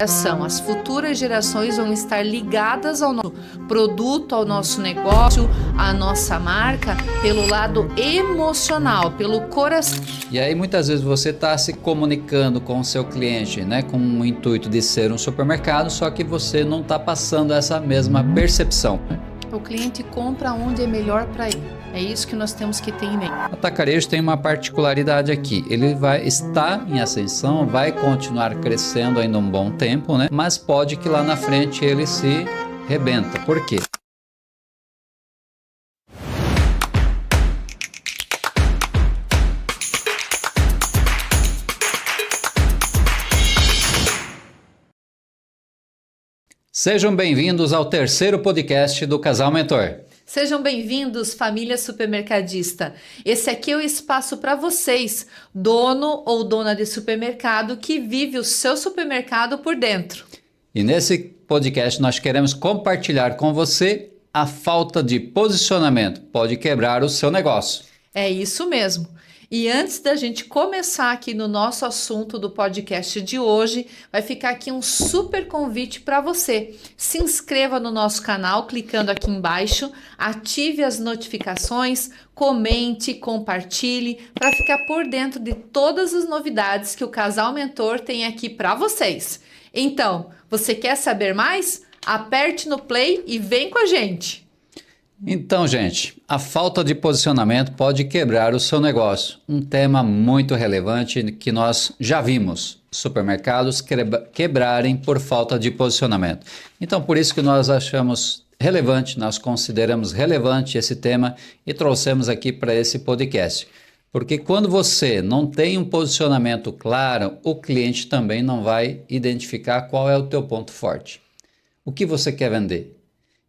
As futuras gerações vão estar ligadas ao nosso produto, ao nosso negócio, à nossa marca, pelo lado emocional, pelo coração. E aí muitas vezes você está se comunicando com o seu cliente, né, com o intuito de ser um supermercado, só que você não está passando essa mesma percepção. O cliente compra onde é melhor para ele. É isso que nós temos que ter em mente. O atacarejo tem uma particularidade aqui. Ele vai estar em ascensão, vai continuar crescendo ainda um bom tempo, né? Mas pode que lá na frente ele se rebenta. Por quê? Sejam bem-vindos ao terceiro podcast do Casal Mentor. Sejam bem-vindos, família supermercadista. Esse aqui é o espaço para vocês, dono ou dona de supermercado que vive o seu supermercado por dentro. E nesse podcast nós queremos compartilhar com você a falta de posicionamento pode quebrar o seu negócio. É isso mesmo. E antes da gente começar aqui no nosso assunto do podcast de hoje, vai ficar aqui um super convite para você. Se inscreva no nosso canal clicando aqui embaixo, ative as notificações, comente, compartilhe para ficar por dentro de todas as novidades que o Casal Mentor tem aqui para vocês. Então, você quer saber mais? Aperte no play e vem com a gente! Então, gente, a falta de posicionamento pode quebrar o seu negócio. Um tema muito relevante que nós já vimos. Supermercados quebrarem por falta de posicionamento. Então, por isso que nós achamos relevante, nós consideramos relevante esse tema e trouxemos aqui para esse podcast. Porque quando você não tem um posicionamento claro, o cliente também não vai identificar qual é o teu ponto forte. O que você quer vender?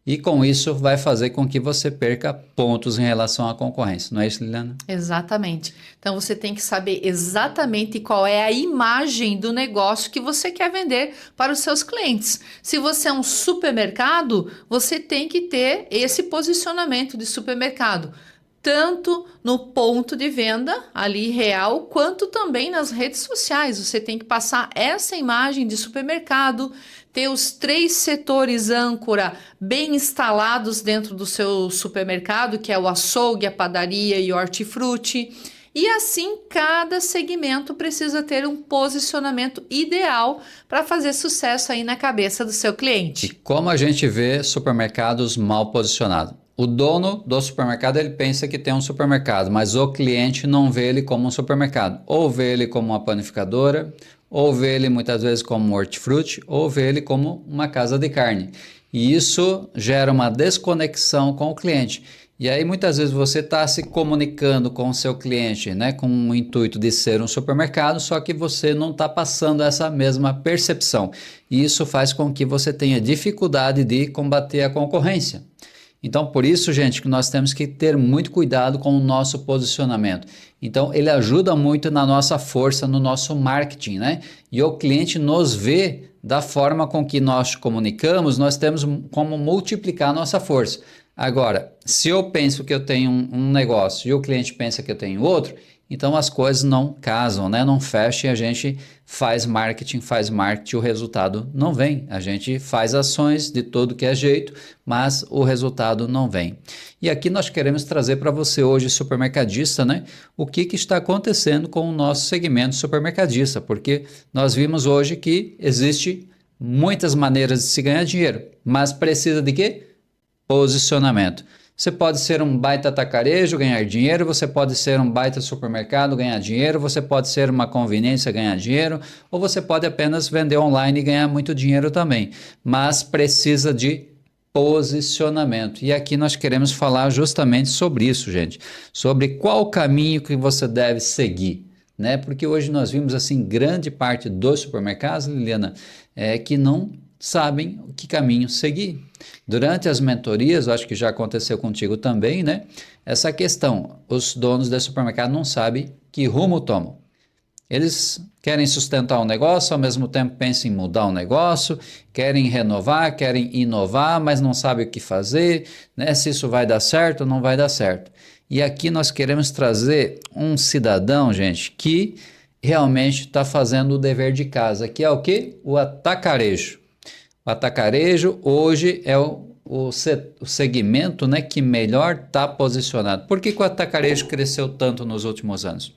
E com isso vai fazer com que você perca pontos em relação à concorrência. Não é isso, Liliana? Exatamente. Então você tem que saber exatamente qual é a imagem do negócio que você quer vender para os seus clientes. Se você é um supermercado, você tem que ter esse posicionamento de supermercado, tanto no ponto de venda ali real, quanto também nas redes sociais. Você tem que passar essa imagem de supermercado, ter os 3 setores âncora bem instalados dentro do seu supermercado, que é o açougue, a padaria e o hortifruti. E assim, cada segmento precisa ter um posicionamento ideal para fazer sucesso aí na cabeça do seu cliente. E como a gente vê supermercados mal posicionados? O dono do supermercado ele pensa que tem um supermercado, mas o cliente não vê ele como um supermercado. Ou vê ele como uma panificadora, ou vê ele muitas vezes como um hortifruti, ou vê ele como uma casa de carne. E isso gera uma desconexão com o cliente. E aí muitas vezes você está se comunicando com o seu cliente, né, com o intuito de ser um supermercado, só que você não está passando essa mesma percepção. E isso faz com que você tenha dificuldade de combater a concorrência. Então, por isso, gente, que nós temos que ter muito cuidado com o nosso posicionamento. Então, ele ajuda muito na nossa força, no nosso marketing, né? E o cliente nos vê da forma com que nós comunicamos, nós temos como multiplicar a nossa força. Agora, se eu penso que eu tenho um negócio e o cliente pensa que eu tenho outro, então as coisas não casam, né? Não fecham e a gente faz marketing, o resultado não vem. A gente faz ações de todo que é jeito, mas o resultado não vem. E aqui nós queremos trazer para você hoje, supermercadista, né? O que está acontecendo com o nosso segmento supermercadista, porque nós vimos hoje que existe muitas maneiras de se ganhar dinheiro, mas precisa de quê? Posicionamento. Você pode ser um baita atacarejo, ganhar dinheiro, você pode ser um baita supermercado, ganhar dinheiro, você pode ser uma conveniência, ganhar dinheiro, ou você pode apenas vender online e ganhar muito dinheiro também. Mas precisa de posicionamento. E aqui nós queremos falar justamente sobre isso, gente. Sobre qual caminho que você deve seguir, né? Porque hoje nós vimos assim grande parte dos supermercados, Liliana, que não sabem que caminho seguir. Durante as mentorias, eu acho que já aconteceu contigo também, né? Essa questão, os donos de supermercado não sabem que rumo tomam. Eles querem sustentar o negócio, ao mesmo tempo pensam em mudar o negócio, querem renovar, querem inovar, mas não sabem o que fazer, né? Se isso vai dar certo ou não vai dar certo. E aqui nós queremos trazer um cidadão, gente, que realmente está fazendo o dever de casa, que é o quê? O atacarejo. O atacarejo hoje é o segmento, né, que melhor está posicionado. Por que o atacarejo cresceu tanto nos últimos anos?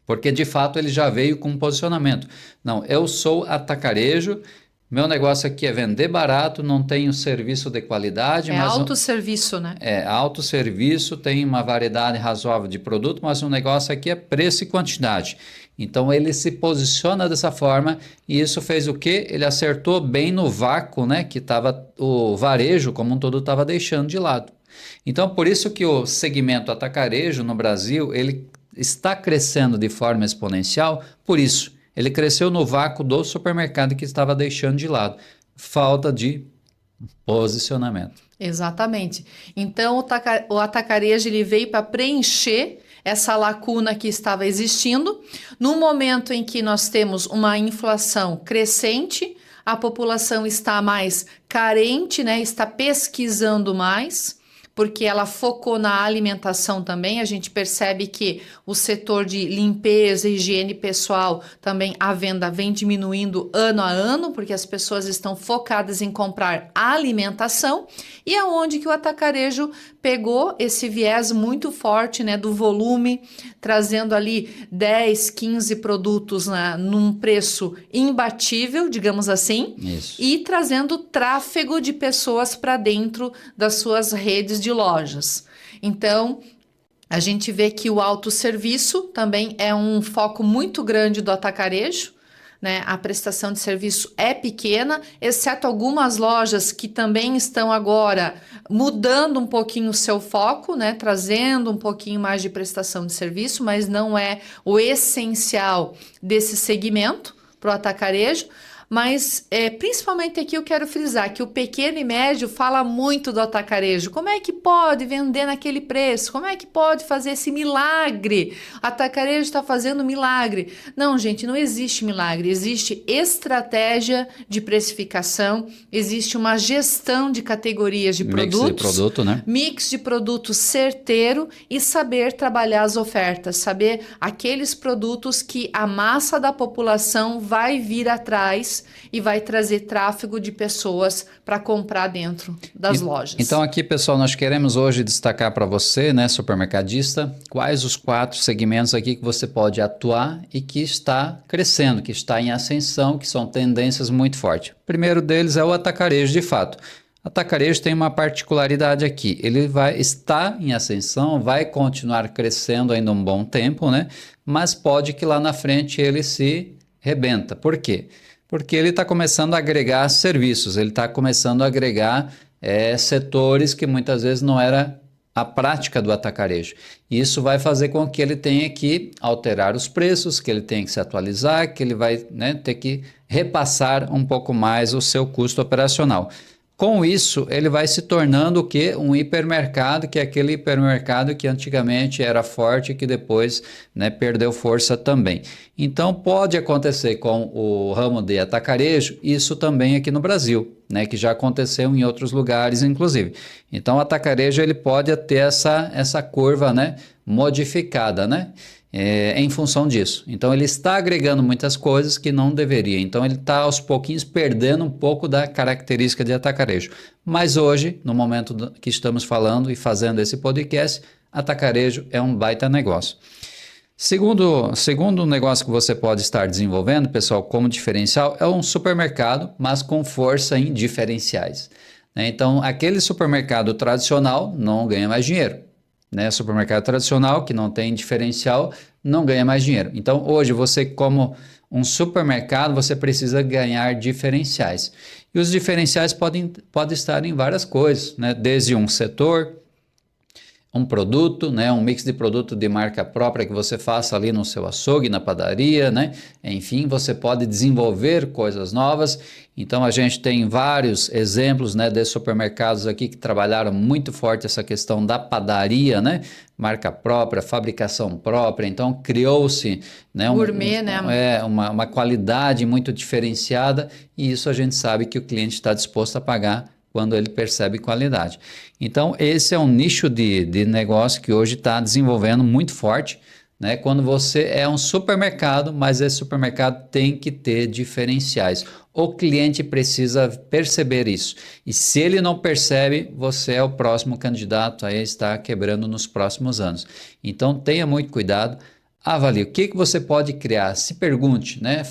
Porque de fato ele já veio com um posicionamento. Não, eu sou atacarejo, meu negócio aqui é vender barato, não tenho serviço de qualidade, É mas autosserviço, né? é autosserviço, tem uma variedade razoável de produto, mas o negócio aqui é preço e quantidade. Então ele se posiciona dessa forma e isso fez o quê? Ele acertou bem no vácuo, né, que tava, o varejo como um todo estava deixando de lado. Então por isso que o segmento atacarejo no Brasil ele está crescendo de forma exponencial, por isso ele cresceu no vácuo do supermercado que estava deixando de lado. Falta de posicionamento. Exatamente. Então, o atacarejo ele veio para preencher essa lacuna que estava existindo. No momento em que nós temos uma inflação crescente, a população está mais carente, né? Está pesquisando mais, porque ela focou na alimentação também. A gente percebe que o setor de limpeza, higiene pessoal, também a venda vem diminuindo ano a ano, porque as pessoas estão focadas em comprar alimentação. E é onde que o atacarejo pegou esse viés muito forte, né, do volume, trazendo ali 10, 15 produtos num preço imbatível, digamos assim, Isso. e trazendo tráfego de pessoas para dentro das suas redes de lojas. Então, a gente vê que o autosserviço também é um foco muito grande do atacarejo, né? A prestação de serviço é pequena, exceto algumas lojas que também estão agora mudando um pouquinho o seu foco, né? Trazendo um pouquinho mais de prestação de serviço, mas não é o essencial desse segmento para o atacarejo. Mas principalmente aqui eu quero frisar que o pequeno e médio fala muito do atacarejo. Como é que pode vender naquele preço? Como é que pode fazer esse milagre? O atacarejo está fazendo milagre. Não, gente, não existe milagre. Existe estratégia de precificação, existe uma gestão de categorias de produtos. Mix de produto, né? Mix de produto certeiro e saber trabalhar as ofertas, saber aqueles produtos que a massa da população vai vir atrás e vai trazer tráfego de pessoas para comprar dentro das lojas. Então aqui, pessoal, nós queremos hoje destacar para você, né, supermercadista, quais os 4 segmentos aqui que você pode atuar e que está crescendo, que está em ascensão, que são tendências muito fortes. O primeiro deles é o atacarejo, de fato. Atacarejo tem uma particularidade aqui, ele vai estar em ascensão, vai continuar crescendo ainda um bom tempo, né? Mas pode que lá na frente ele se rebenta. Por quê? Porque ele está começando a agregar serviços, ele está começando a agregar setores que muitas vezes não era a prática do atacarejo. Isso vai fazer com que ele tenha que alterar os preços, que ele tenha que se atualizar, que ele vai, né, ter que repassar um pouco mais o seu custo operacional. Com isso, ele vai se tornando o quê? Um hipermercado, que é aquele hipermercado que antigamente era forte e que depois, né, perdeu força também. Então, pode acontecer com o ramo de atacarejo, isso também aqui no Brasil, né, que já aconteceu em outros lugares, inclusive. Então, o atacarejo ele pode ter essa curva, né, modificada, né? Em função disso. Então ele está agregando muitas coisas que não deveria. Então ele está aos pouquinhos perdendo um pouco da característica de atacarejo. Mas hoje, no momento que estamos falando e fazendo esse podcast, atacarejo é um baita negócio. Segundo negócio que você pode estar desenvolvendo, pessoal, como diferencial, é um supermercado, mas com força em diferenciais. Então aquele supermercado tradicional não ganha mais dinheiro. Né, supermercado tradicional que não tem diferencial não ganha mais dinheiro. Então hoje você, como um supermercado, você precisa ganhar diferenciais. E os diferenciais podem estar em várias coisas, né? Desde um setor, um produto, né? Um mix de produto de marca própria que você faça ali no seu açougue, na padaria, né? Enfim, você pode desenvolver coisas novas. Então a gente tem vários exemplos, né, de supermercados aqui que trabalharam muito forte essa questão da padaria, né? Marca própria, fabricação própria. Então criou-se, né, gourmet, né? Uma qualidade muito diferenciada e isso a gente sabe que o cliente está disposto a pagar quando ele percebe qualidade. Então esse é um nicho de negócio que hoje está desenvolvendo muito forte, né? Quando você é um supermercado, mas esse supermercado tem que ter diferenciais. O cliente precisa perceber isso. E se ele não percebe, você é o próximo candidato a estar quebrando nos próximos anos. Então tenha muito cuidado. Avalie o que você pode criar. Se pergunte, né?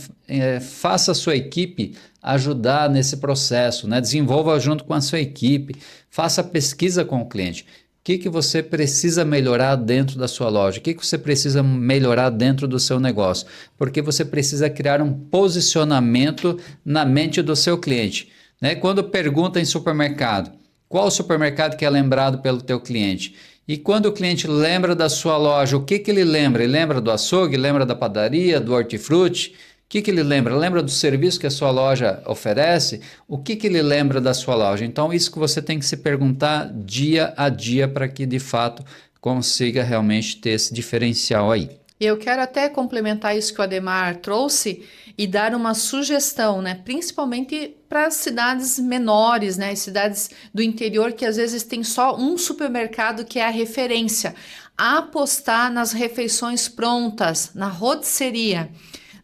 Faça a sua equipe ajudar nesse processo, né? Desenvolva junto com a sua equipe. Faça pesquisa com o cliente. O que você precisa melhorar dentro da sua loja? O que você precisa melhorar dentro do seu negócio? Porque você precisa criar um posicionamento na mente do seu cliente, né? Quando pergunta em supermercado, qual supermercado que é lembrado pelo teu cliente? E quando o cliente lembra da sua loja, o que ele lembra? Ele lembra do açougue, lembra da padaria, do hortifruti? O que ele lembra? Lembra do serviço que a sua loja oferece? O que ele lembra da sua loja? Então, isso que você tem que se perguntar dia a dia para que, de fato, consiga realmente ter esse diferencial aí. Eu quero até complementar isso que o Ademar trouxe e dar uma sugestão, né? Principalmente para cidades menores, né? Cidades do interior que às vezes tem só um supermercado que é a referência. Apostar nas refeições prontas, na rotisserie.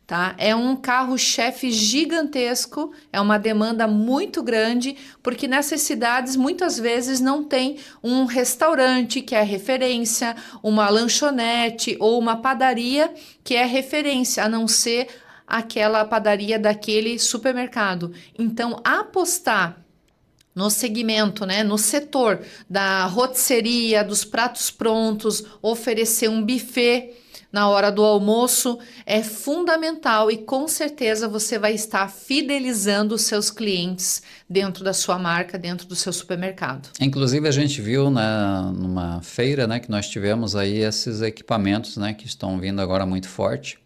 Tá? É um carro-chefe gigantesco, é uma demanda muito grande, porque nessas cidades muitas vezes não tem um restaurante que é referência, uma lanchonete ou uma padaria que é referência, a não ser aquela padaria daquele supermercado. Então, apostar no segmento, né, no setor da rotisserie, dos pratos prontos, oferecer um buffet na hora do almoço é fundamental e com certeza você vai estar fidelizando os seus clientes dentro da sua marca, dentro do seu supermercado. Inclusive a gente viu numa feira, né, que nós tivemos aí esses equipamentos, né, que estão vindo agora muito forte,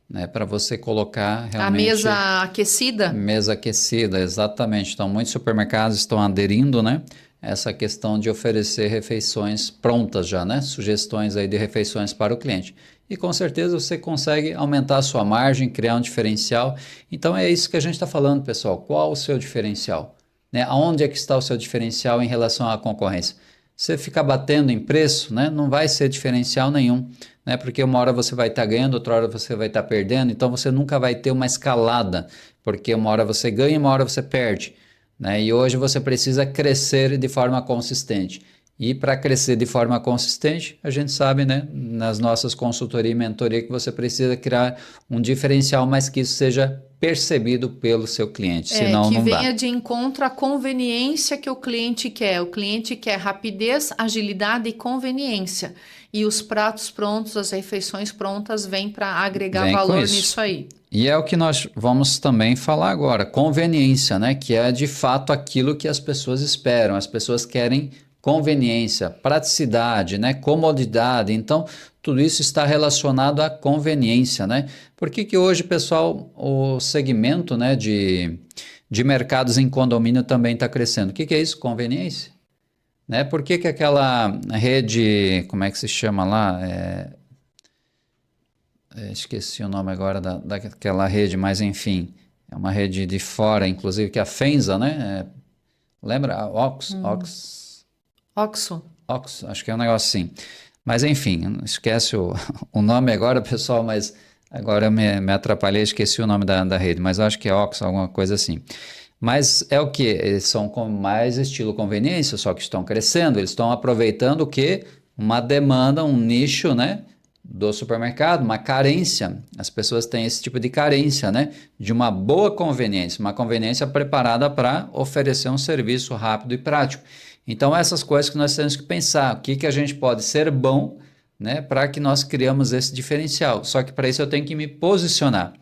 né, para você colocar realmente... A mesa aquecida? Mesa aquecida, exatamente. Então muitos supermercados estão aderindo, né, essa questão de oferecer refeições prontas já, né, sugestões aí de refeições para o cliente. E com certeza você consegue aumentar a sua margem, criar um diferencial. Então é isso que a gente está falando, pessoal. Qual o seu diferencial? Né? Aonde é que está o seu diferencial em relação à concorrência? Você ficar batendo em preço, né? Não vai ser diferencial nenhum, né? Porque uma hora você vai estar ganhando, outra hora você vai estar perdendo. Então você nunca vai ter uma escalada, porque uma hora você ganha e uma hora você perde, né? E hoje você precisa crescer de forma consistente. E para crescer de forma consistente, a gente sabe, né, nas nossas consultoria e mentoria, que você precisa criar um diferencial, mas que isso seja percebido pelo seu cliente, senão que não venha dá. de encontro à conveniência que o cliente quer. O cliente quer rapidez, agilidade e conveniência. E os pratos prontos, as refeições prontas, vêm para agregar Vem com valor isso. nisso aí. E é o que nós vamos também falar agora, conveniência, né, que é de fato aquilo que as pessoas esperam. As pessoas querem conveniência, praticidade, né, comodidade. Então, tudo isso está relacionado à conveniência, né? Por que hoje, pessoal, o segmento, né, de mercados em condomínio também está crescendo? O que é isso? Conveniência. Né? Por que aquela rede, como é que se chama lá? Esqueci o nome agora daquela rede, mas enfim, é uma rede de fora, inclusive, que é a Fenza, né? Lembra? A Oxo. Acho que é um negócio assim. Mas enfim, esquece o nome agora, pessoal, mas agora eu me atrapalhei, esqueci o nome da rede, mas eu acho que é Oxo, alguma coisa assim. Mas é o que? Eles são com mais estilo conveniência, só que estão crescendo, eles estão aproveitando o quê? Uma demanda, um nicho, né, do supermercado, uma carência. As pessoas têm esse tipo de carência, né, de uma boa conveniência, uma conveniência preparada para oferecer um serviço rápido e prático. Então, essas coisas que nós temos que pensar, o que a gente pode ser bom, né, para que nós criamos esse diferencial. Só que para isso eu tenho que me posicionar.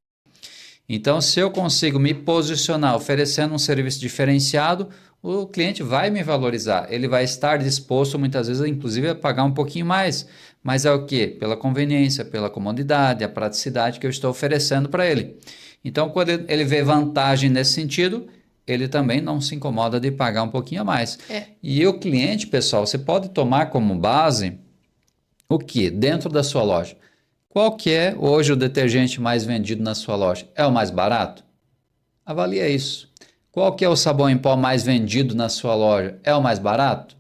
Então, se eu consigo me posicionar oferecendo um serviço diferenciado, o cliente vai me valorizar. Ele vai estar disposto, muitas vezes, inclusive, a pagar um pouquinho mais. Mas é o quê? Pela conveniência, pela comodidade, a praticidade que eu estou oferecendo para ele. Então, quando ele vê vantagem nesse sentido, ele também não se incomoda de pagar um pouquinho a mais. E o cliente, pessoal, você pode tomar como base o que? Dentro da sua loja. Qual que é hoje o detergente mais vendido na sua loja? É o mais barato? Avalia isso. Qual que é o sabão em pó mais vendido na sua loja? É o mais barato?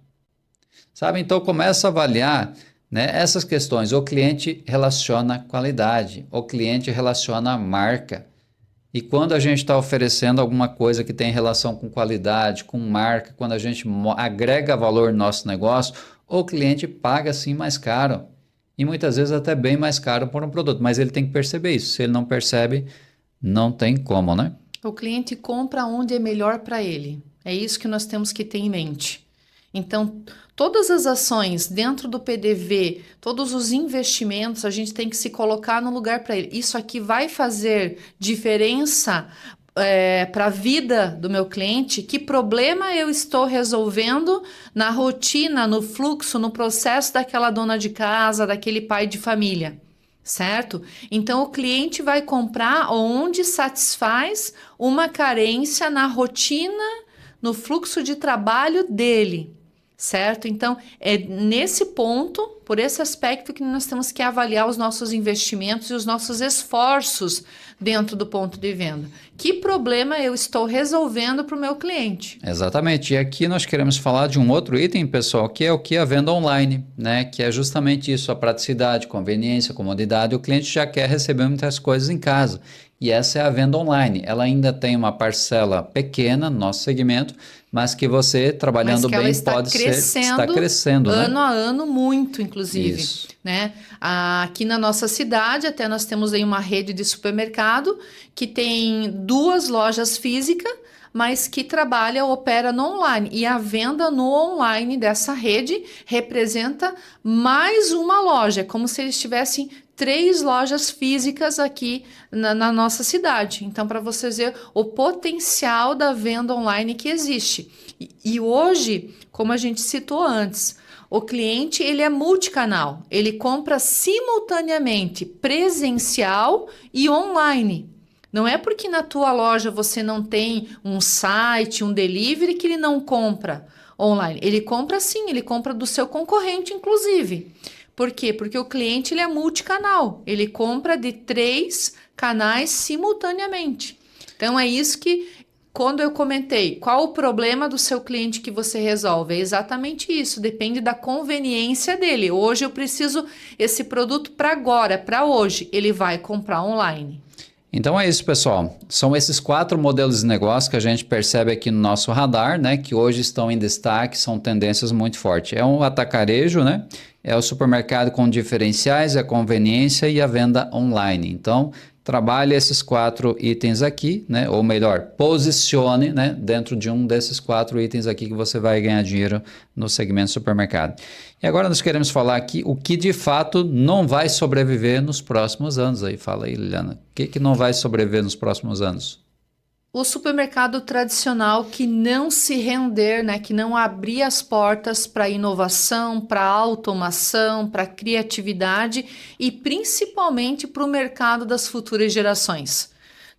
Sabe? Então começa a avaliar né? Essas questões, o cliente relaciona qualidade, o cliente relaciona a marca. E quando a gente está oferecendo alguma coisa que tem relação com qualidade, com marca, quando a gente agrega valor no nosso negócio, o cliente paga sim mais caro. E muitas vezes até bem mais caro por um produto, mas ele tem que perceber isso. Se ele não percebe, não tem como, né? O cliente compra onde é melhor para ele. É isso que nós temos que ter em mente. Então, todas as ações dentro do PDV, todos os investimentos, a gente tem que se colocar no lugar para ele. Isso aqui vai fazer diferença para a vida do meu cliente? Que problema eu estou resolvendo na rotina, no fluxo, no processo daquela dona de casa, daquele pai de família? Certo? Então, o cliente vai comprar onde satisfaz uma carência na rotina, no fluxo de trabalho dele, certo? Então, é nesse ponto, por esse aspecto, que nós temos que avaliar os nossos investimentos e os nossos esforços dentro do ponto de venda. Que problema eu estou resolvendo para o meu cliente? Exatamente. E aqui nós queremos falar de um outro item, pessoal, que é o que é a venda online, né? Que é justamente isso, a praticidade, conveniência, comodidade. O cliente já quer receber muitas coisas em casa. E essa é a venda online. Ela ainda tem uma parcela pequena no nosso segmento, mas que você, trabalhando bem, pode ser... Está crescendo, né? Ano a ano, muito, inclusive. Isso. Né? Aqui na nossa cidade, até nós temos aí uma rede de supermercado que tem 2 lojas físicas, mas que trabalha, opera no online. E a venda no online dessa rede representa mais uma loja, é como se eles tivessem 3 lojas físicas aqui na nossa cidade. Então, para vocês verem o potencial da venda online que existe. E hoje, como a gente citou antes, o cliente ele é multicanal. Ele compra simultaneamente presencial e online. Não é porque na tua loja você não tem um site, um delivery, que ele não compra online. Ele compra sim, ele compra do seu concorrente, inclusive. Por quê? Porque o cliente ele é multicanal. Ele compra de 3 canais simultaneamente. Então, é isso que, quando eu comentei, qual o problema do seu cliente que você resolve? É exatamente isso, depende da conveniência dele. Hoje eu preciso esse produto para agora, para hoje. Ele vai comprar online. Então é isso, pessoal. São esses 4 modelos de negócio que a gente percebe aqui no nosso radar, né? Que hoje estão em destaque, são tendências muito fortes. É um atacarejo, né? É o supermercado com diferenciais, a conveniência e a venda online. Então, trabalhe esses 4 itens aqui, né? Ou melhor, posicione, né? Dentro de um desses 4 itens aqui que você vai ganhar dinheiro no segmento supermercado. E agora nós queremos falar aqui o que de fato não vai sobreviver nos próximos anos. Aí fala aí, Liliana, o que não vai sobreviver nos próximos anos? O supermercado tradicional que não se render, né, que não abrir as portas para inovação, para automação, para criatividade e principalmente para o mercado das futuras gerações.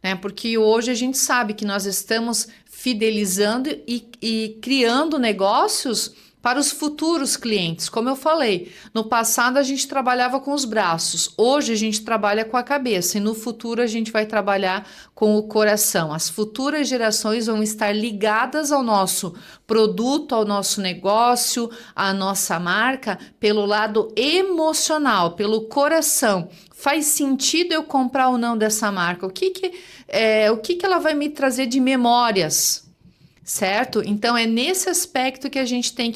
Né? Porque hoje a gente sabe que nós estamos fidelizando e criando negócios para os futuros clientes. Como eu falei, no passado a gente trabalhava com os braços, hoje a gente trabalha com a cabeça e no futuro a gente vai trabalhar com o coração. As futuras gerações vão estar ligadas ao nosso produto, ao nosso negócio, à nossa marca, pelo lado emocional, pelo coração. Faz sentido eu comprar ou não dessa marca? O que ela vai me trazer de memórias? Certo? Então, é nesse aspecto que a gente tem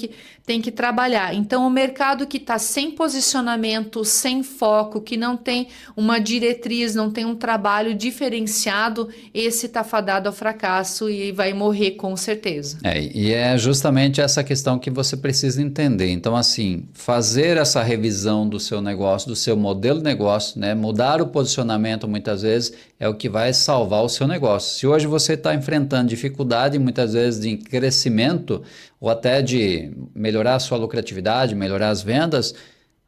que trabalhar. Então, o mercado que está sem posicionamento, sem foco, que não tem uma diretriz, não tem um trabalho diferenciado, esse está fadado ao fracasso e vai morrer com certeza. E é justamente essa questão que você precisa entender. Então, assim, fazer essa revisão do seu negócio, do seu modelo de negócio, né? Mudar o posicionamento muitas vezes é o que vai salvar o seu negócio. Se hoje você está enfrentando dificuldade, muitas vezes de crescimento ou até de melhorar a sua lucratividade, melhorar as vendas,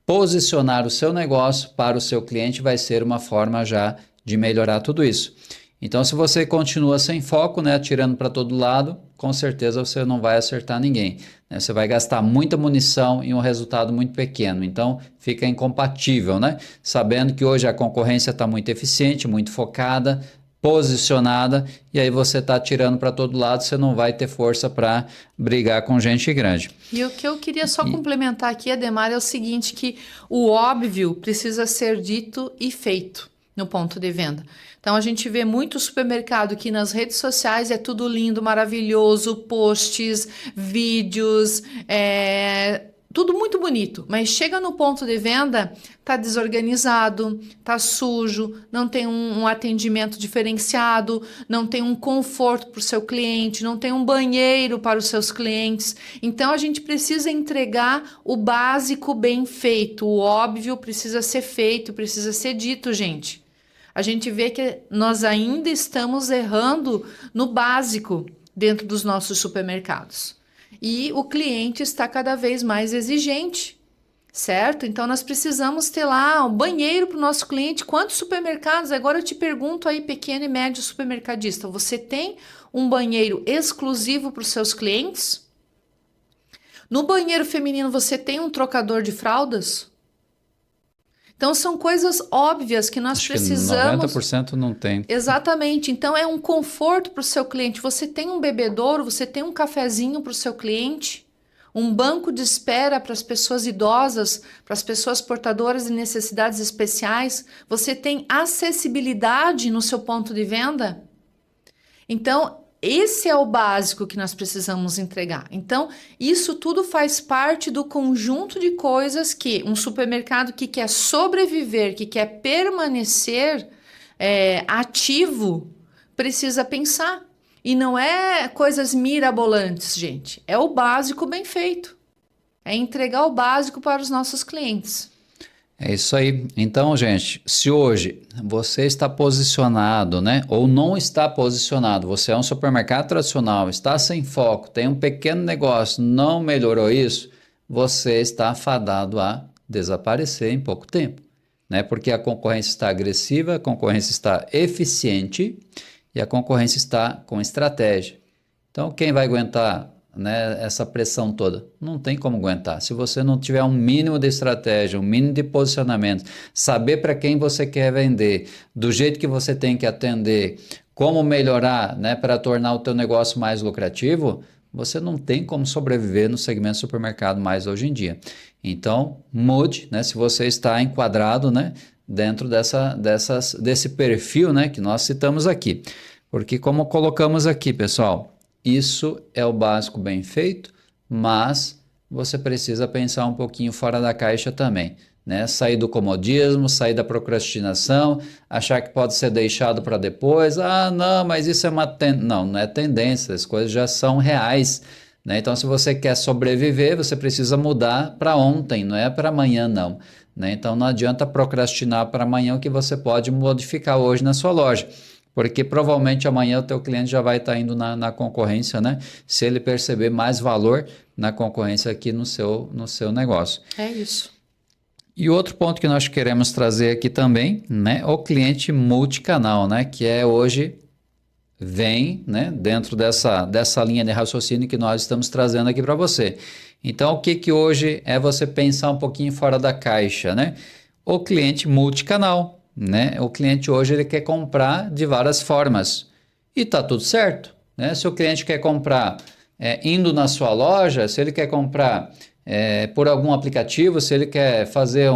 posicionar o seu negócio para o seu cliente vai ser uma forma já de melhorar tudo isso. Então, se você continua sem foco, né, atirando para todo lado, com certeza você não vai acertar ninguém, né? Você vai gastar muita munição e um resultado muito pequeno. Então, fica incompatível, né? Sabendo que hoje a concorrência está muito eficiente, muito focada, posicionada, e aí você está tirando para todo lado, você não vai ter força para brigar com gente grande. E o que eu queria só complementar aqui, Ademar, é o seguinte, que o óbvio precisa ser dito e feito no ponto de venda. Então, a gente vê muito supermercado que nas redes sociais é tudo lindo, maravilhoso, posts, vídeos, tudo muito bonito, mas chega no ponto de venda, tá desorganizado, tá sujo, não tem um atendimento diferenciado, não tem um conforto para o seu cliente, não tem um banheiro para os seus clientes. Então a gente precisa entregar o básico bem feito, o óbvio precisa ser feito, precisa ser dito, gente. A gente vê que nós ainda estamos errando no básico dentro dos nossos supermercados. E o cliente está cada vez mais exigente, certo? Então, nós precisamos ter lá um banheiro para o nosso cliente. Quantos supermercados? Agora eu te pergunto aí, pequeno e médio supermercadista, você tem um banheiro exclusivo para os seus clientes? No banheiro feminino, você tem um trocador de fraldas? Então, são coisas óbvias que nós precisamos... Que 90% não tem. Exatamente. Então, é um conforto para o seu cliente. Você tem um bebedouro, você tem um cafezinho para o seu cliente, um banco de espera para as pessoas idosas, para as pessoas portadoras de necessidades especiais. Você tem acessibilidade no seu ponto de venda? Então, esse é o básico que nós precisamos entregar. Então, isso tudo faz parte do conjunto de coisas que um supermercado que quer sobreviver, que quer permanecer ativo, precisa pensar. E não é coisas mirabolantes, gente. É o básico bem feito. É entregar o básico para os nossos clientes. É isso aí. Então, gente, se hoje você está posicionado, né, ou não está posicionado, você é um supermercado tradicional, está sem foco, tem um pequeno negócio, não melhorou isso, você está fadado a desaparecer em pouco tempo, né? Porque a concorrência está agressiva, a concorrência está eficiente e a concorrência está com estratégia. Então, quem vai aguentar, né, essa pressão toda? Não tem como aguentar. Se você não tiver um mínimo de estratégia, um mínimo de posicionamento, saber para quem você quer vender, do jeito que você tem que atender, como melhorar, né, para tornar o teu negócio mais lucrativo, você não tem como sobreviver no segmento supermercado mais hoje em dia. Então, mude, né, se você está enquadrado, né, dentro desse perfil, né, que nós citamos aqui. Porque como colocamos aqui, pessoal, isso é o básico bem feito, mas você precisa pensar um pouquinho fora da caixa também, né? Sair do comodismo, sair da procrastinação, achar que pode ser deixado para depois. Ah, não, mas isso é uma Não, não é tendência, as coisas já são reais, né? Então, se você quer sobreviver, você precisa mudar para ontem, não é para amanhã, não, né? Então, não adianta procrastinar para amanhã o que você pode modificar hoje na sua loja. Porque provavelmente amanhã o teu cliente já vai estar indo na concorrência, né? Se ele perceber mais valor na concorrência aqui no seu negócio. É isso. E outro ponto que nós queremos trazer aqui também, né? O cliente multicanal, né? Que é hoje, vem, né? Dentro dessa linha de raciocínio que nós estamos trazendo aqui para você. Então, o que hoje é você pensar um pouquinho fora da caixa, né? O cliente multicanal. Né? O cliente hoje ele quer comprar de várias formas e está tudo certo, né? Se o cliente quer comprar indo na sua loja, se ele quer comprar por algum aplicativo, se ele quer fazer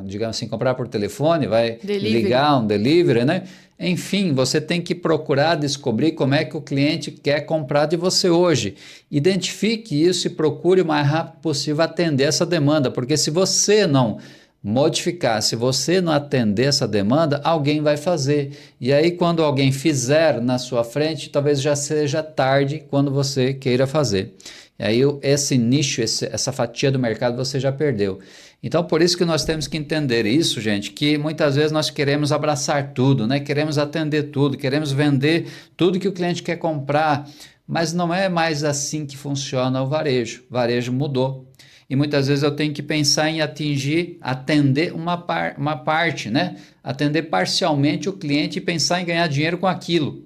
digamos assim, comprar por telefone, vai ligar um delivery, né? Enfim, você tem que procurar descobrir como é que o cliente quer comprar de você hoje. Identifique isso e procure o mais rápido possível atender essa demanda, porque se você não modificar, se você não atender essa demanda, alguém vai fazer. E aí, quando alguém fizer na sua frente, talvez já seja tarde quando você queira fazer. E aí, esse nicho, essa fatia do mercado, você já perdeu. Então, por isso que nós temos que entender isso, gente, que muitas vezes nós queremos abraçar tudo, né? Queremos atender tudo, queremos vender tudo que o cliente quer comprar, mas não é mais assim que funciona o varejo. O varejo mudou. E muitas vezes eu tenho que pensar em atender uma parte, né? Atender parcialmente o cliente e pensar em ganhar dinheiro com aquilo.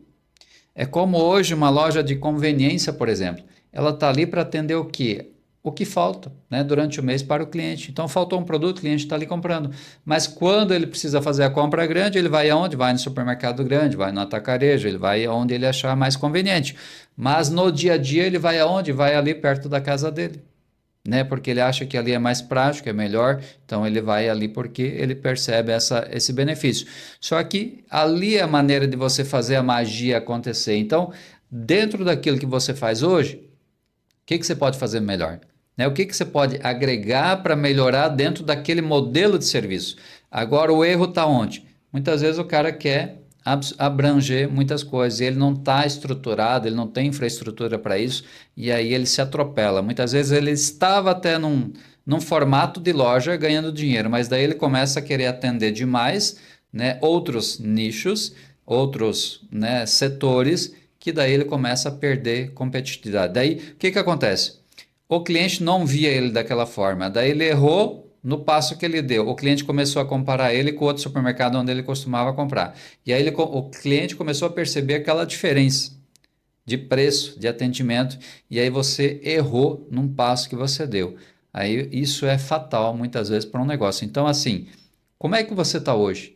É como hoje uma loja de conveniência, por exemplo. Ela está ali para atender o quê? o que falta, né, durante o mês para o cliente. Então, faltou um produto, o cliente está ali comprando. Mas quando ele precisa fazer a compra grande, ele vai aonde? Vai no supermercado grande, vai no atacarejo, ele vai aonde ele achar mais conveniente. Mas no dia a dia, ele vai aonde? Vai ali perto da casa dele, né? Porque ele acha que ali é mais prático, é melhor, então ele vai ali porque ele percebe esse benefício. Só que ali é a maneira de você fazer a magia acontecer. Então, dentro daquilo que você faz hoje, o que você pode fazer melhor? Né? O que você pode agregar para melhorar dentro daquele modelo de serviço? Agora, o erro está onde? Muitas vezes o cara quer abranger muitas coisas e ele não está estruturado, ele não tem infraestrutura para isso e aí ele se atropela. Muitas vezes ele estava até num formato de loja ganhando dinheiro, mas daí ele começa a querer atender demais, né, outros nichos, outros, né, setores, que daí ele começa a perder competitividade. Daí o que acontece? O cliente não via ele daquela forma, daí ele errou no passo que ele deu. O cliente começou a comparar ele com outro supermercado onde ele costumava comprar. E aí o cliente começou a perceber aquela diferença de preço, de atendimento, e aí você errou num passo que você deu. Aí isso é fatal muitas vezes para um negócio. Então, assim, como é que você está hoje?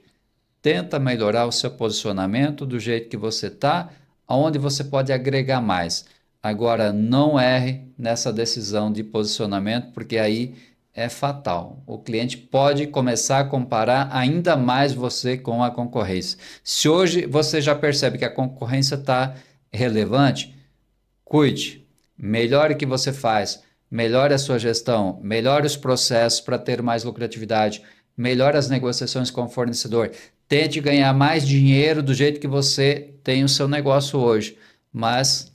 Tenta melhorar o seu posicionamento do jeito que você está, aonde você pode agregar mais. Agora, não erre nessa decisão de posicionamento, porque aí é fatal. O cliente pode começar a comparar ainda mais você com a concorrência. Se hoje você já percebe que a concorrência está relevante, cuide, melhore o que você faz, melhore a sua gestão, melhore os processos para ter mais lucratividade, melhore as negociações com o fornecedor, tente ganhar mais dinheiro do jeito que você tem o seu negócio hoje, mas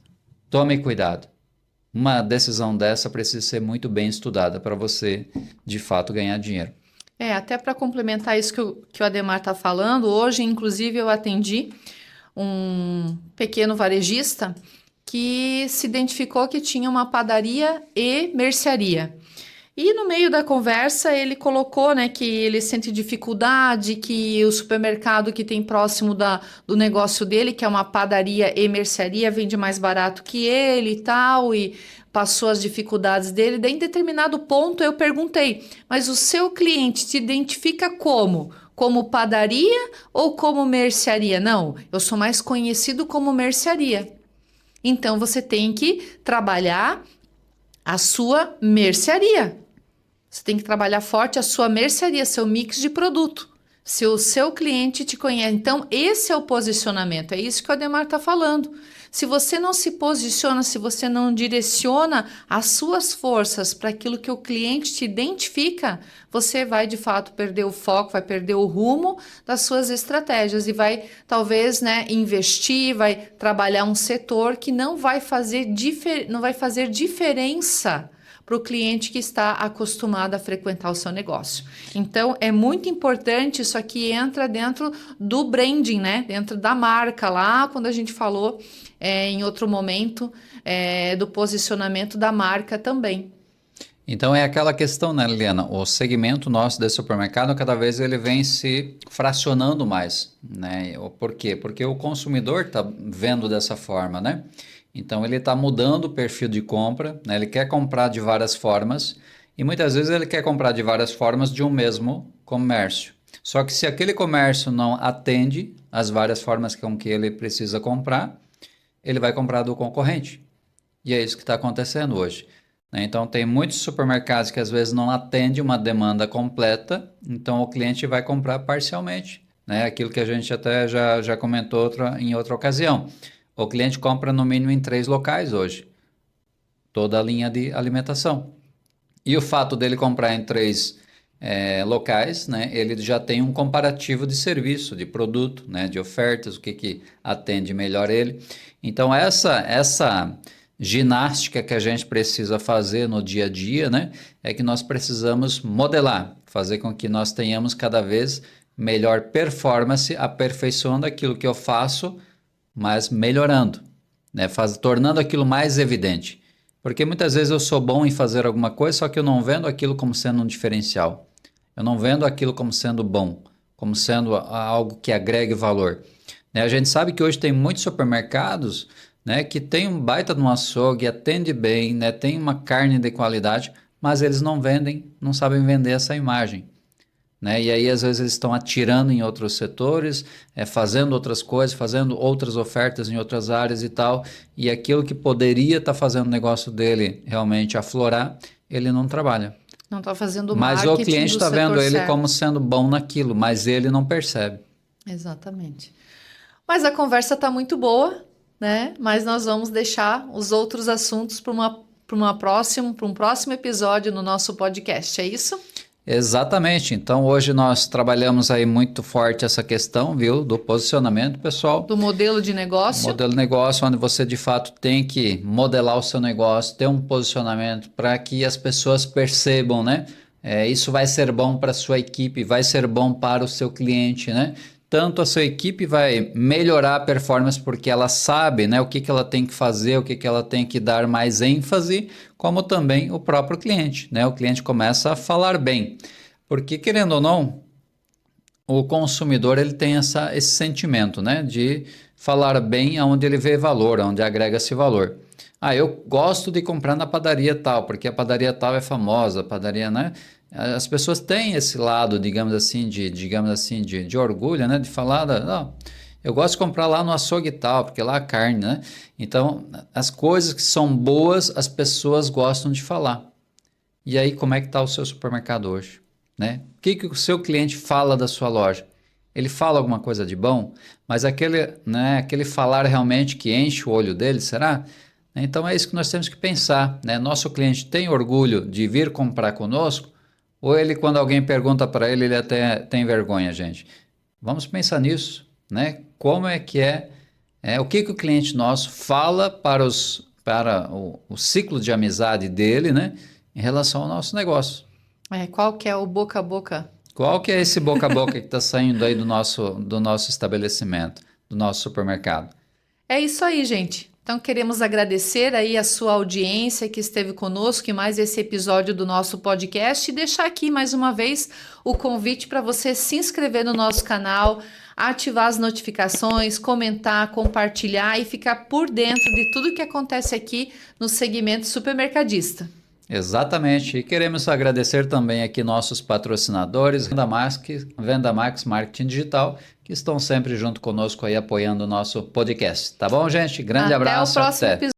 tome cuidado. Uma decisão dessa precisa ser muito bem estudada para você, de fato, ganhar dinheiro. Até para complementar isso que o Ademar está falando, hoje, inclusive, eu atendi um pequeno varejista que se identificou que tinha uma padaria e mercearia. E no meio da conversa ele colocou, né, que ele sente dificuldade, que o supermercado que tem próximo do negócio dele, que é uma padaria e mercearia, vende mais barato que ele e tal, e passou as dificuldades dele. Daí, em determinado ponto, eu perguntei, mas o seu cliente te identifica como? Como padaria ou como mercearia? Não, eu sou mais conhecido como mercearia. Então, você tem que trabalhar a sua mercearia. Você tem que trabalhar forte a sua mercearia, seu mix de produto. Se o seu cliente te conhece. Então, esse é o posicionamento. É isso que o Ademar está falando. Se você não se posiciona, se você não direciona as suas forças para aquilo que o cliente te identifica, você vai, de fato, perder o foco, vai perder o rumo das suas estratégias e vai, talvez, né, investir, vai trabalhar um setor que não vai fazer diferença para o cliente que está acostumado a frequentar o seu negócio. Então, é muito importante, isso aqui entra dentro do branding, né? Dentro da marca lá, quando a gente falou em outro momento do posicionamento da marca também. Então é aquela questão, né, Liliana? O segmento nosso de supermercado, cada vez ele vem se fracionando mais, né? Por quê? Porque o consumidor está vendo dessa forma, né? Então ele está mudando o perfil de compra, né? Ele quer comprar de várias formas e muitas vezes ele quer comprar de várias formas de um mesmo comércio. Só que se aquele comércio não atende às várias formas com que ele precisa comprar, ele vai comprar do concorrente. E é isso que está acontecendo hoje, né? Então tem muitos supermercados que às vezes não atendem uma demanda completa, então o cliente vai comprar parcialmente, né? Aquilo que a gente até já comentou em outra ocasião. O cliente compra no mínimo em 3 locais hoje, toda a linha de alimentação. E o fato dele comprar em 3 locais, né, ele já tem um comparativo de serviço, de produto, né, de ofertas, o que atende melhor ele. Então essa ginástica que a gente precisa fazer no dia a dia, né, é que nós precisamos modelar, fazer com que nós tenhamos cada vez melhor performance, aperfeiçoando aquilo que eu faço, mas melhorando, né? Tornando aquilo mais evidente. Porque muitas vezes eu sou bom em fazer alguma coisa, só que eu não vendo aquilo como sendo um diferencial. Eu não vendo aquilo como sendo bom, como sendo algo que agregue valor. Né? A gente sabe que hoje tem muitos supermercados, né, que tem um baita de um açougue, atende bem, né, tem uma carne de qualidade, mas eles não vendem, não sabem vender essa imagem. Né? E aí, às vezes, eles estão atirando em outros setores, fazendo outras coisas, fazendo outras ofertas em outras áreas e tal, e aquilo que poderia estar fazendo o negócio dele realmente aflorar, ele não trabalha. Não está fazendo Mas o marketing cliente do está vendo setor ele certo. como sendo bom naquilo, mas ele não percebe. Exatamente. Mas a conversa está muito boa, né? Mas nós vamos deixar os outros assuntos para um próximo episódio no nosso podcast, é isso? Exatamente. Então, hoje nós trabalhamos aí muito forte essa questão, viu, do posicionamento, pessoal. Do modelo de negócio. Modelo de negócio, onde você de fato tem que modelar o seu negócio, ter um posicionamento para que as pessoas percebam, né? Isso vai ser bom para a sua equipe, vai ser bom para o seu cliente, né? Tanto a sua equipe vai melhorar a performance porque ela sabe, né, o que ela tem que fazer, o que ela tem que dar mais ênfase, como também o próprio cliente, né? O cliente começa a falar bem. Porque, querendo ou não, o consumidor ele tem esse sentimento, né, de falar bem aonde ele vê valor, aonde agrega-se valor. Ah, eu gosto de comprar na padaria tal, porque a padaria tal é famosa, a padaria, né? As pessoas têm esse lado, digamos assim, de orgulho, né? De falar, não, eu gosto de comprar lá no açougue tal, porque lá a carne, né? Então, as coisas que são boas, as pessoas gostam de falar. E aí, como é que está o seu supermercado hoje? Né? O que o seu cliente fala da sua loja? Ele fala alguma coisa de bom, mas aquele falar realmente que enche o olho dele, será? Então é isso que nós temos que pensar, né? Nosso cliente tem orgulho de vir comprar conosco, ou ele, quando alguém pergunta para ele, ele até tem vergonha, gente? Vamos pensar nisso, né? Como é que o que o cliente nosso fala para o ciclo de amizade dele, né? Em relação ao nosso negócio. Qual que é o boca a boca? Qual que é esse boca a boca que está saindo aí do nosso estabelecimento, do nosso supermercado? É isso aí, gente. Então queremos agradecer aí a sua audiência que esteve conosco em mais esse episódio do nosso podcast e deixar aqui mais uma vez o convite para você se inscrever no nosso canal, ativar as notificações, comentar, compartilhar e ficar por dentro de tudo que acontece aqui no segmento supermercadista. Exatamente. E queremos agradecer também aqui nossos patrocinadores, Venda Max Marketing Digital, que estão sempre junto conosco aí apoiando o nosso podcast. Tá bom, gente? Grande Até o abraço, próximo até. episódio.